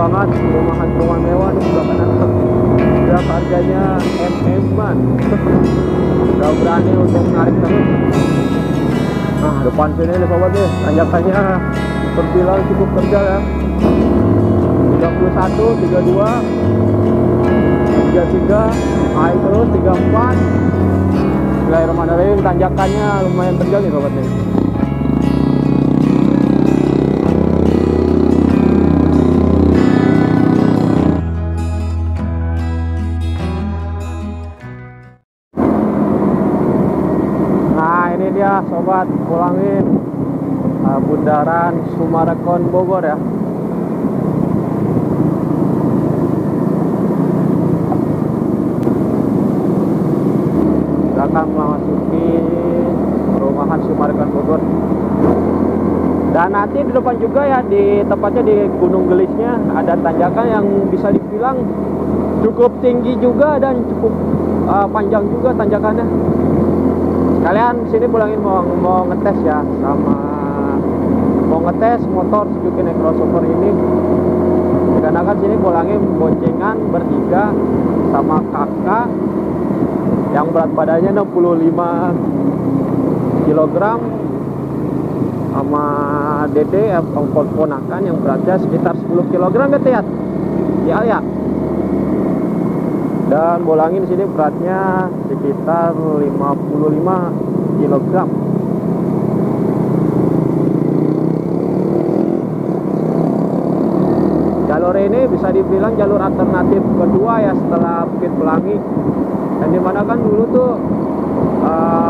banget perumahan mewah di sebelah kanan. Udah harganya MM-an. Udah berani untuk narik terus. Nah, depan sini nih sobat nih, tanjakannya terbilang cukup terjal ya. 31, 32, 33, naik terus 34. Bismillahirrahmanirrahim, tanjakannya lumayan terjal nih sobat nih. Ya sobat, pulangin bundaran Sumarekon Bogor ya. Akan memasuki perumahan Sumarekon Bogor. Dan nanti di depan juga ya, di tepatnya di Gunung Gelisnya ada tanjakan yang bisa dibilang cukup tinggi juga dan cukup panjang juga tanjakannya. Kalian sini pulangin mau ngetes ya, sama mau ngetes motor Suzuki Crossover ini. Karena kan sini pulangin boncengan bertiga sama kakak yang berat badannya 65 kg sama dede atau ponakan yang beratnya sekitar 10 kg ya ya. Dan bolangin sini beratnya sekitar 55 kg. Jalur ini bisa dibilang jalur alternatif kedua ya setelah Bukit Pelangi. Dan dimana kan dulu tuh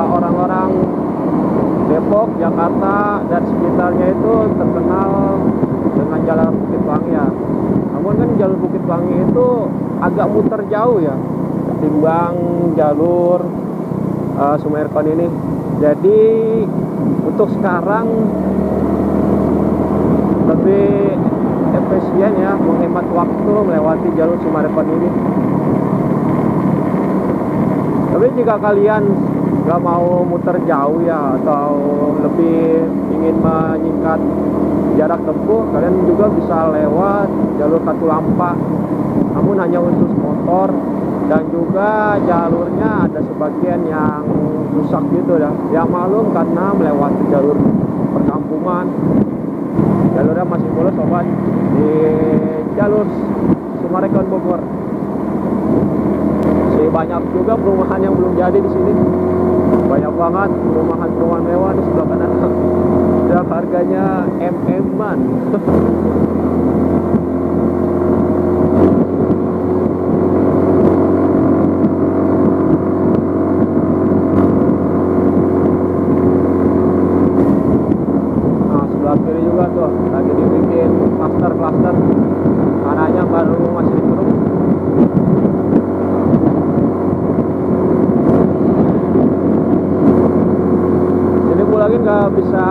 orang-orang Depok, Jakarta dan sekitarnya itu terkenal dengan jalan Bukit Pelangi ya. Namun kan jalur Bukit Pelangi itu agak muter jauh ya ketimbang jalur Sumarekon ini. Jadi untuk sekarang lebih efisien ya, menghemat waktu melewati jalur Sumarekon ini. Tapi jika kalian gak mau muter jauh ya, atau lebih ingin menyingkat jarak tempuh, kalian juga bisa lewat jalur Katulampa, namun hanya khusus motor. Dan juga jalurnya ada sebagian yang rusak gitu ya, yang maklum karena melewati jalur perkampungan. Jalurnya masih mulus sobat di jalur Sumarekon Bogor. Masih banyak juga perumahan yang belum jadi di sini. Banyak banget perumahan mewah di sebelah kanan. Dan harganya MM-an. Kiri juga tuh lagi dibikin klaster tanahnya baru masih dikeruk. Jadi pulangin nggak bisa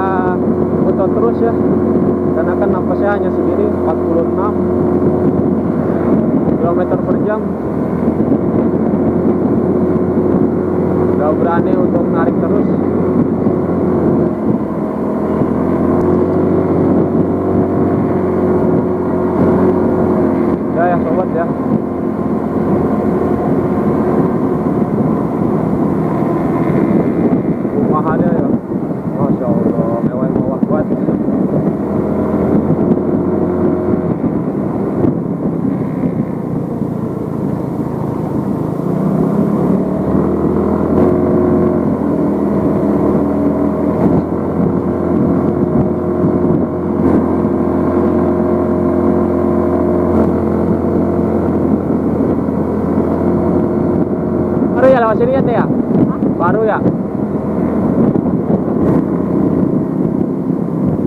muter terus ya, karena kan napasnya hanya segini 46 km per jam. Nggak berani untuk narik terus. Ya sobat ya. Rumahannya ya, Masya Allah, mewah banget. Baru ya lewat sini ya teh ya? Baru ya?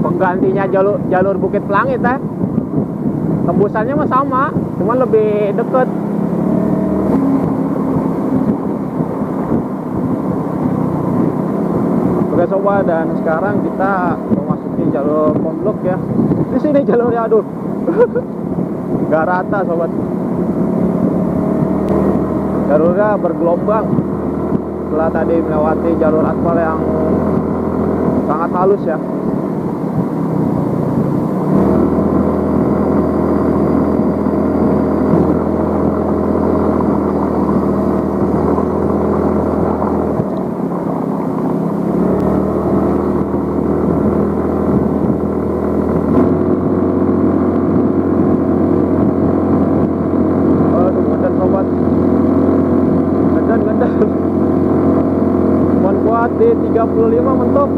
Penggantinya jalur Bukit Pelangi teh. Tembusannya mah sama, cuman lebih deket. Oke sobat, dan sekarang kita memasuki jalur konblok ya. Di sini jalurnya aduh. Gak rata sobat. Jalurnya bergelombang setelah tadi melewati jalur aspal yang sangat halus ya. 35 mentok.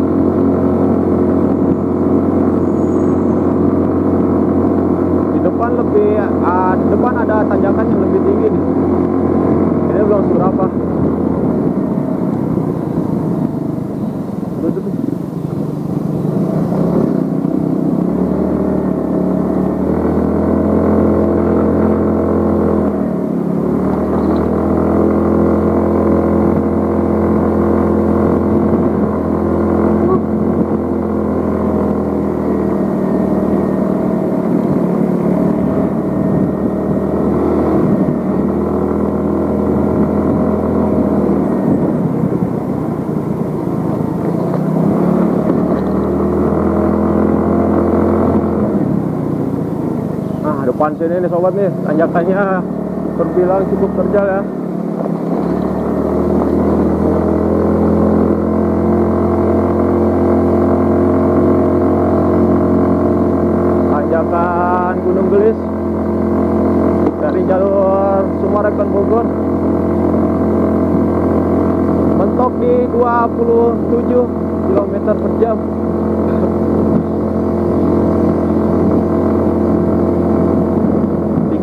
Di depan ada tanjakan yang lebih tinggi nih. Ini belum seberapa. Depan sini nih sobat nih, tanjakannya terbilang cukup terjal ya. Tanjakan Gunung Gelis dari jalur Summarecon Bogor, mentok di 27 km per jam.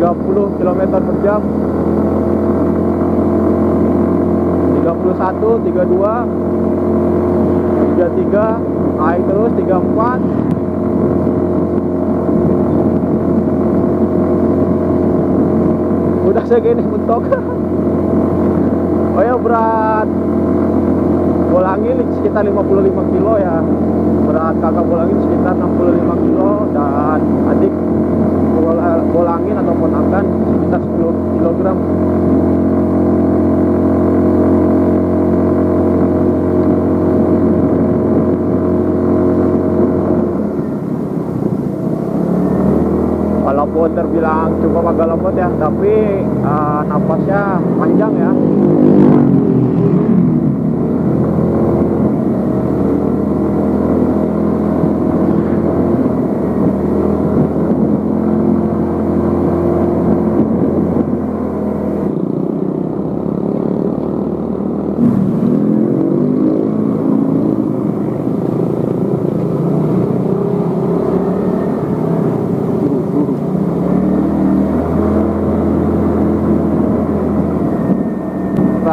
30 km per jam, 31, 32, 33, naik terus 34. Udah segini mentok. Oh ya, berat Bolangin sekitar 55 kilo ya. Berat kakak Bolangin sekitar 65 kilo dan adik Bolangin atau ponakan sekitar 10 kg. Walaupun terbilang cukup agak lembut ya, tapi napasnya panjang ya.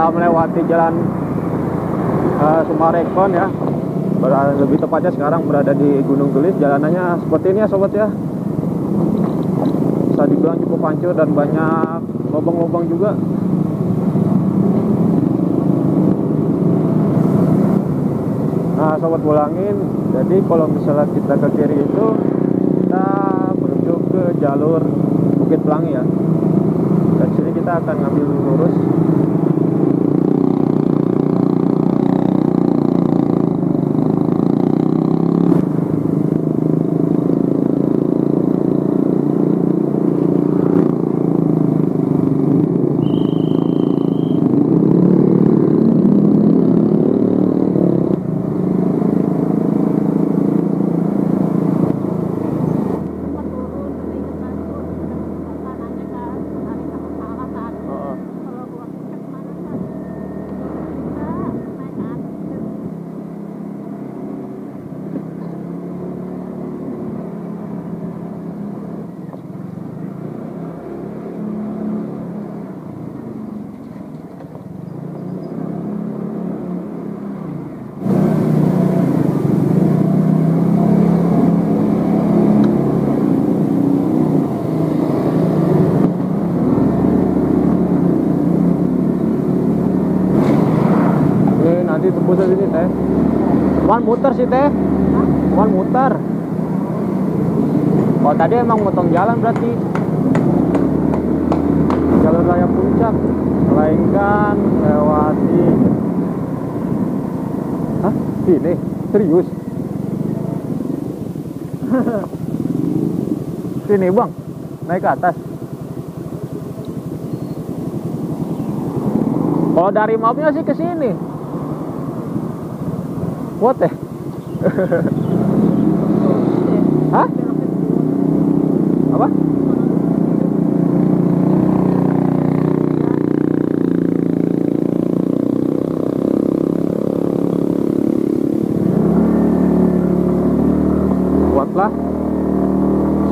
Melewati jalan Summarecon ya, lebih tepatnya sekarang berada di Gunung Gelis. Jalanannya seperti ini ya sobat ya, bisa dibilang cukup hancur dan banyak lubang-lubang juga. Nah sobat Bolangin, jadi kalau misalnya kita ke kiri itu kita menuju ke jalur Bukit Pelangi ya. Dari sini kita akan ngambil lurus. Nanti tembus sini teh. Wan muter sih teh. Wan muter. Oh tadi emang motong jalan berarti. Jalur raya puncak, melainkan lewati. Hah? Sini? Serius? Sini bang, naik ke atas. Kalau dari mapnya sih ke sini. What deh? Hah? Apa?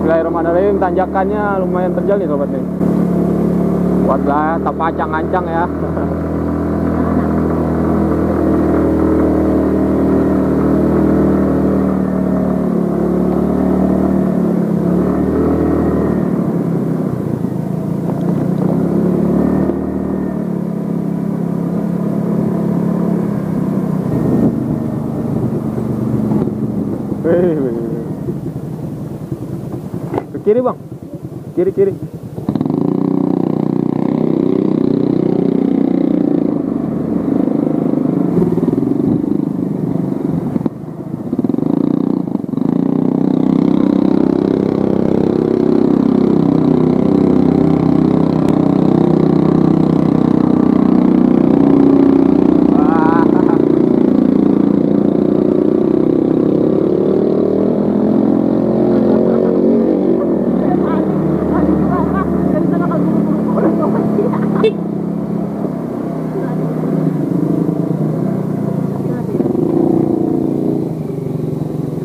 Bismillahirrahmanirrahim. Tanjakannya lumayan terjal nih sobat nih. Wadah, tak ancang-ancang ya. Ke kiri bang, kiri.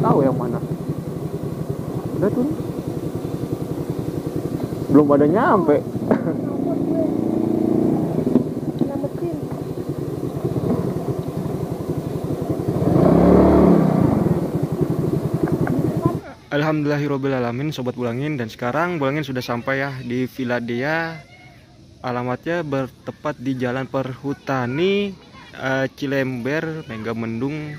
Tahu yang mana? Udah tuh. Belum pada nyampe. Alhamdulillahirobbilalamin, sobat Bulangin, dan sekarang Bulangin sudah sampai ya di Villa Dea. Alamatnya bertepat di Jalan Perhutani, Cilember, Megamendung,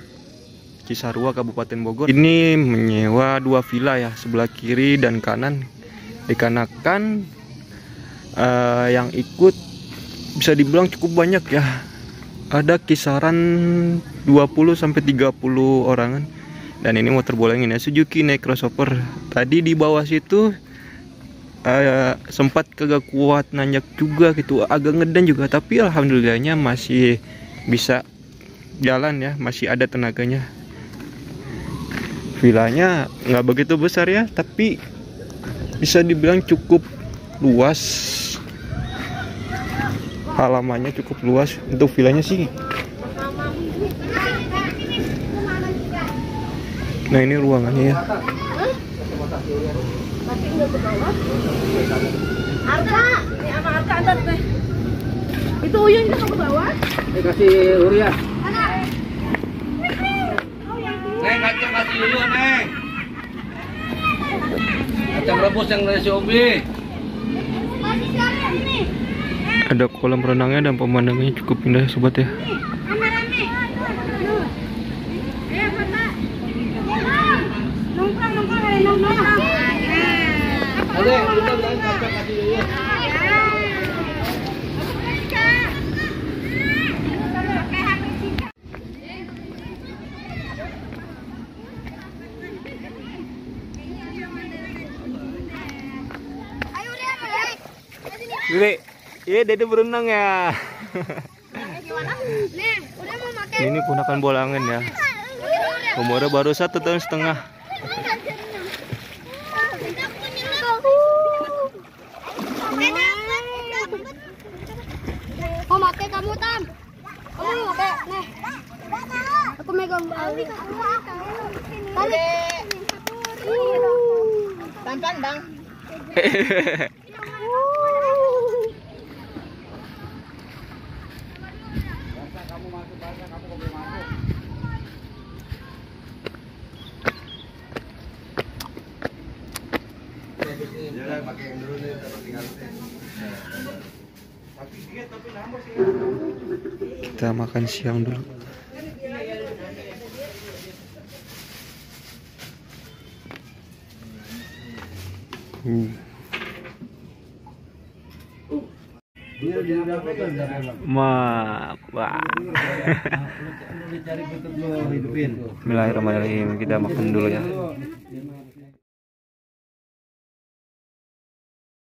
Cisarua, Kabupaten Bogor. Ini menyewa 2 villa ya, sebelah kiri dan kanan. Dikarenakan yang ikut bisa dibilang cukup banyak ya. Ada kisaran 20-30 orangan. Dan ini motor Bulangin ya, Suzuki Necrosopper. Tadi di bawah situ sempat kagak kuat nanjak juga gitu, agak ngedan juga, tapi alhamdulillahnya masih bisa jalan ya, masih ada tenaganya. Villanya nggak begitu besar ya, tapi bisa dibilang cukup luas. Halamannya cukup luas untuk villanya sih. Nah ini ruangannya ya. Harga, ini sama harga antar teh. Itu Uyun juga ke bawah. Kasih Uria. Mana? Neng, kasih Uyun, Neng. Kacang rebus yang dari si Obi. Masih siapa ini? Ada kolam renangnya dan pemandangannya cukup indah ya sobat ya. Rame-rame. Mana? Nongkrong ada nongkrong. Ada, kita bilang kacang kasih Uyun. Dede, iya Dede berenang ya. Nih, udah mau makan. Ini ponakan Bulangin ya. Umurnya baru 1,5 tahun. Mau pakai kamu Tam? Kamu mau pakai? Nih. Aku megang. Tarik. Pelan-pelan bang. Kita makan siang dulu. Bismillahirrahmanirrahim. Kita makan dulu ya.